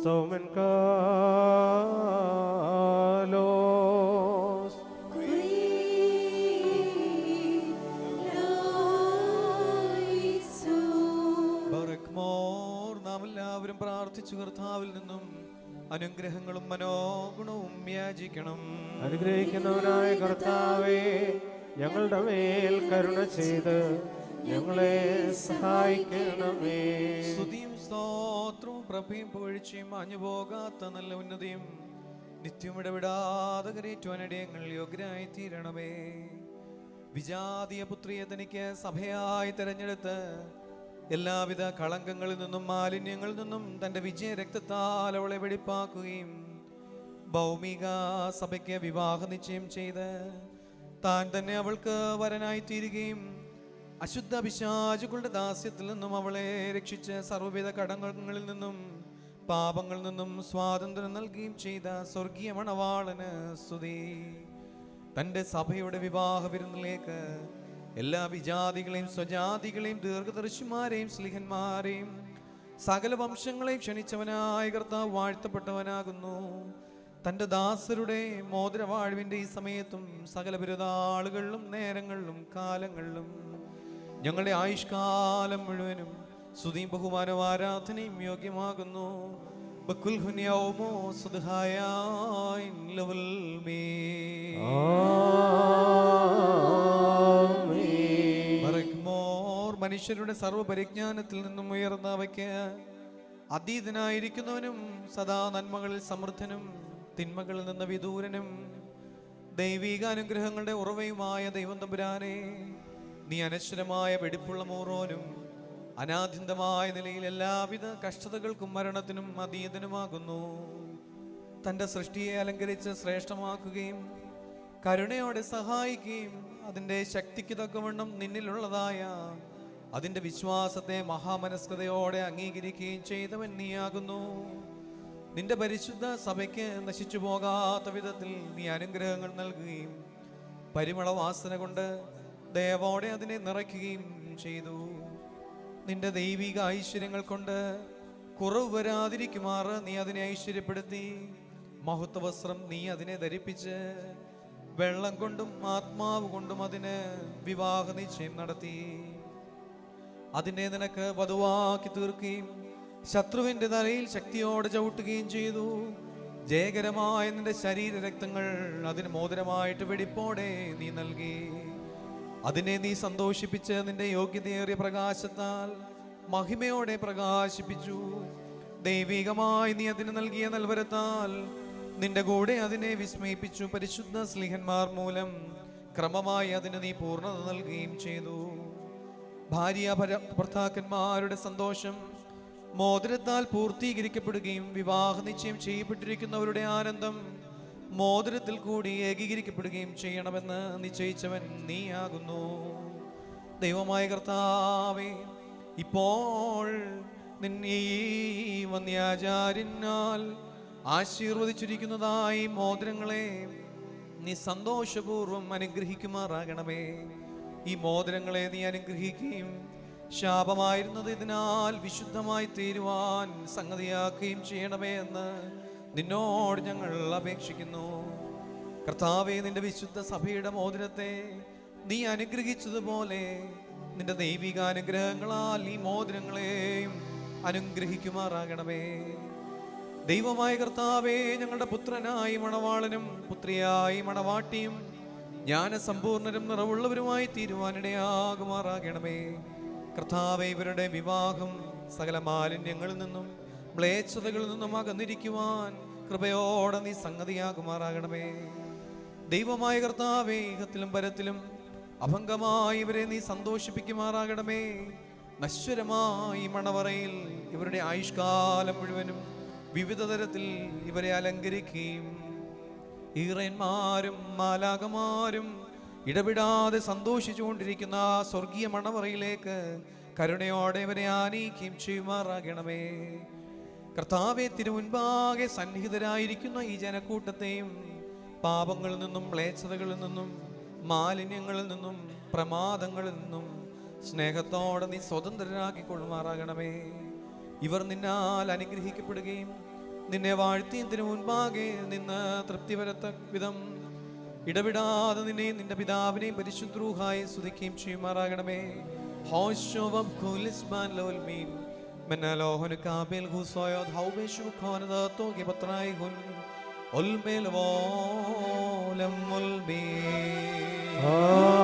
Stomen Kalos. നാം എല്ലാവരും പ്രാർത്ഥിച്ചു കർത്താവിൽ നിന്നും അനുഗ്രഹങ്ങളും മനോഗുണവും യാചിക്കണം. അനുഗ്രഹിക്കുന്നവനായ കർത്താവേ, ഞങ്ങളുടെ മേൽ കരുണ ചെയ്ത് ഞങ്ങളെ സഹായിക്കണമേ. സ്തുതിയും സ്തോത്രവും പ്രഭയും പുകഴ്ചയും മാഞ്ഞുപോകാത്ത നല്ല ഉന്നതിയും നിത്യം ഇടപെടാതെ കരയേറ്റുവാനിടയങ്ങൾ യോഗ്യരായി തീരണമേ. വിജാതീയ പുത്രിയെ തനിക്ക് സഭയായി തെരഞ്ഞെടുത്ത് എല്ലാവിധ കളങ്കങ്ങളിൽ നിന്നും മാലിന്യങ്ങളിൽ നിന്നും തൻ്റെ വിജയ രക്തത്താൽ അവളെ വെടിപ്പാക്കുകയും ഭൗമിക സഭയ്ക്ക് വിവാഹ നിശ്ചയം ചെയ്ത് താൻ തന്നെ അവൾക്ക് വരനായി തീരുകയും അശുദ്ധ പിശാചുക്കളുടെ ദാസ്യത്തിൽ നിന്നും അവളെ രക്ഷിച്ച് സർവ്വവിധ കടങ്ങളിൽ നിന്നും പാപങ്ങളിൽ നിന്നും സ്വാതന്ത്ര്യം നൽകുകയും ചെയ്ത സ്വർഗീയ മണവാളന് സ്തുതി. തൻ്റെ സഭയുടെ വിവാഹ വിരുന്നിലേക്ക് എല്ലാ വിജാതികളെയും സ്വജാതികളെയും ദീർഘദർശിമാരെയും സ്ലിഹന്മാരെയും സകല വംശങ്ങളെയും ക്ഷണിച്ചവനായ കർത്താവ് വാഴ്ത്തപ്പെട്ടവനാകുന്നു. തൻ്റെ ദാസരുടെ മോതിരവാഴ്വിൻ്റെ ഈ സമയത്തും സകല ബിരുദാളുകളിലും നേരങ്ങളിലും കാലങ്ങളിലും ഞങ്ങളുടെ ആയുഷ്കാലം മുഴുവനും സ്തുതിയും ബഹുമാനവും ആരാധനയും യോഗ്യമാകുന്നു. മനുഷ്യരുടെ സർവ്വപരിജ്ഞാനത്തിൽ നിന്നും ഉയർന്നവയ്ക്ക് അതീതനായിരിക്കുന്നവനും സദാ നന്മകളിൽ സമൃദ്ധനും തിന്മകളിൽ നിന്ന് വിദൂരനും ദൈവിക അനുഗ്രഹങ്ങളുടെ ഉറവയുമായ ദൈവം തമ്പുരാനെ, നീ അനശ്വരമായ വെടിപ്പുള്ള മൂറോനും അനാദ്യന്തമായ നിലയിൽ എല്ലാവിധ കഷ്ടതകൾക്കും മരണത്തിനും അതീതനുമാകുന്നു. തൻ്റെ സൃഷ്ടിയെ അലങ്കരിച്ച് ശ്രേഷ്ഠമാക്കുകയും കരുണയോടെ സഹായിക്കുകയും അതിൻ്റെ ശക്തിക്ക് തക്കവണ്ണം നിന്നിലുള്ളതായ അതിൻ്റെ വിശ്വാസത്തെ മഹാമനസ്കതയോടെ അംഗീകരിക്കുകയും ചെയ്തവൻ നീയാകുന്നു. നിന്റെ പരിശുദ്ധ സഭയ്ക്ക് നശിച്ചു പോകാത്ത വിധത്തിൽ നീ അനുഗ്രഹങ്ങൾ നൽകുകയും പരിമള വാസന കൊണ്ട് ദയവോടെ അതിനെ നിറയ്ക്കുകയും ചെയ്തു. നിന്റെ ദൈവിക ഐശ്വര്യങ്ങൾ കൊണ്ട് കുറവ് വരാതിരിക്കുമാറ് നീ അതിനെ ഐശ്വര്യപ്പെടുത്തി. മഹത്വ വസ്ത്രം നീ അതിനെ ധരിപ്പിച്ച് വെള്ളം കൊണ്ടും ആത്മാവ് കൊണ്ടും അതിന് വിവാഹ നിശ്ചയം നടത്തി. അതിനെ നിനക്ക് വധുവാക്കി തീർക്കുകയും ശത്രുവിന്റെ തലയിൽ ശക്തിയോടെ ചവിട്ടുകയും ചെയ്തു. ജയകരമായ നിന്റെ ശരീര രക്തങ്ങൾ അതിന് മോതിരമായിട്ട് വെടിപ്പോടെ നീ നൽകി. അതിനെ നീ സന്തോഷിപ്പിച്ച് നിന്റെ യോഗ്യതയേറിയ പ്രകാശത്താൽ മഹിമയോടെ പ്രകാശിപ്പിച്ചു. ദൈവികമായി നീ അതിന് നൽകിയ നൽവരത്താൽ നിന്റെ കൂടെ അതിനെ വിസ്മയിപ്പിച്ചു. പരിശുദ്ധ സ്ലിഹന്മാർ മൂലം ക്രമമായി അതിന് നീ പൂർണ്ണത നൽകുകയും ചെയ്തു. ഭാര്യ ഭർത്താക്കന്മാരുടെ സന്തോഷം മോതിരത്താൽ പൂർത്തീകരിക്കപ്പെടുകയും വിവാഹ നിശ്ചയം ചെയ്യപ്പെട്ടിരിക്കുന്നവരുടെ ആനന്ദം മോതിരത്തിൽ കൂടി ഏകീകരിക്കപ്പെടുകയും ചെയ്യണമെന്ന് നിശ്ചയിച്ചവൻ നീയാകുന്നു. ദൈവമായ കർത്താവേ, ഇപ്പോൾ നിന്നെ ഈ വന്യാചാര്യനാൽ ആശീർവദിച്ചിരിക്കുന്നതായി മോതിരങ്ങളെ നീ സന്തോഷപൂർവ്വം അനുഗ്രഹിക്കുമാറാകണമേ. ഈ മോതിരങ്ങളെ നീ അനുഗ്രഹിക്കുകയും ശാപമായിരുന്നത് ഇതിനാൽ വിശുദ്ധമായി തീരുവാൻ സംഗതിയാക്കുകയും ചെയ്യണമേ എന്ന് നിന്നോട് ഞങ്ങൾ അപേക്ഷിക്കുന്നു. കർത്താവേ, നിന്റെ വിശുദ്ധ സഭയുടെ മോതിരത്തെ നീ അനുഗ്രഹിച്ചതുപോലെ നിന്റെ ദൈവിക അനുഗ്രഹങ്ങളാൽ ഈ മോതിരങ്ങളെയും അനുഗ്രഹിക്കുമാറാകണമേ. ദൈവമായ കർത്താവേ, ഞങ്ങളുടെ പുത്രനായി മണവാളനും പുത്രിയായി മണവാട്ടിയും ജ്ഞാനസമ്പൂർണരും നിറവുള്ളവരുമായി തീരുവാനിടയാകുമാറാകണമേ. കർത്താവേ, ഇവരുടെ വിവാഹം സകല മാലിന്യങ്ങളിൽ നിന്നും മ്ലേച്ഛതകളിൽ നിന്നും അകന്നിരിക്കുവാൻ കൃപയോടെ നീ സംഗതിയാകുമാറാകണമേ. ദൈവമായ കർത്താവേ, ഇഹത്തിലും പരത്തിലും അഭംഗമായി ഇവരെ നീ സന്തോഷിപ്പിക്കുമാറാകണമേ. നശ്വരമായി മണവറയിൽ ഇവരുടെ ആയുഷ്കാലം മുഴുവനും വിവിധ തരത്തിൽ ഇവരെ അലങ്കരിക്കുകയും ഈറന്മാരും മാലാകമാരും ഇടപെടാതെ സന്തോഷിച്ചുകൊണ്ടിരിക്കുന്ന സ്വർഗീയ മണവറയിലേക്ക് കരുണയോടെ ഇവരെ ആനയിക്കുകയും ചെയ്യുമാറാകണമേ. കർത്താവേ, തിരുമുൻപാകെ സന്നിഹിതരായിരിക്കുന്ന ഈ ജനക്കൂട്ടത്തെയും പാപങ്ങളിൽ നിന്നും മ്ലേച്ഛതകളിൽ നിന്നും മാലിന്യങ്ങളിൽ നിന്നും പ്രമാദങ്ങളിൽ നിന്നും സ്നേഹത്തോടെ നീ സ്വതന്ത്രരാക്കിക്കൊള്ളുമാറാകണമേ. ഇവർ നിന്നാൽ അനുഗ്രഹിക്കപ്പെടുകയും നിന്നെ വാഴ്ത്തിയതിനു മുൻപാകെ നിന്ന് തൃപ്തി വരത്ത വിധം ഇടവിടാതെ നിന്നെയും നിന്റെ പിതാവിനെയും പരിശുദ്ധ റൂഹായി സ്തുതിക്കുകയും ചെയ്യുമാറാകണമേ. ആ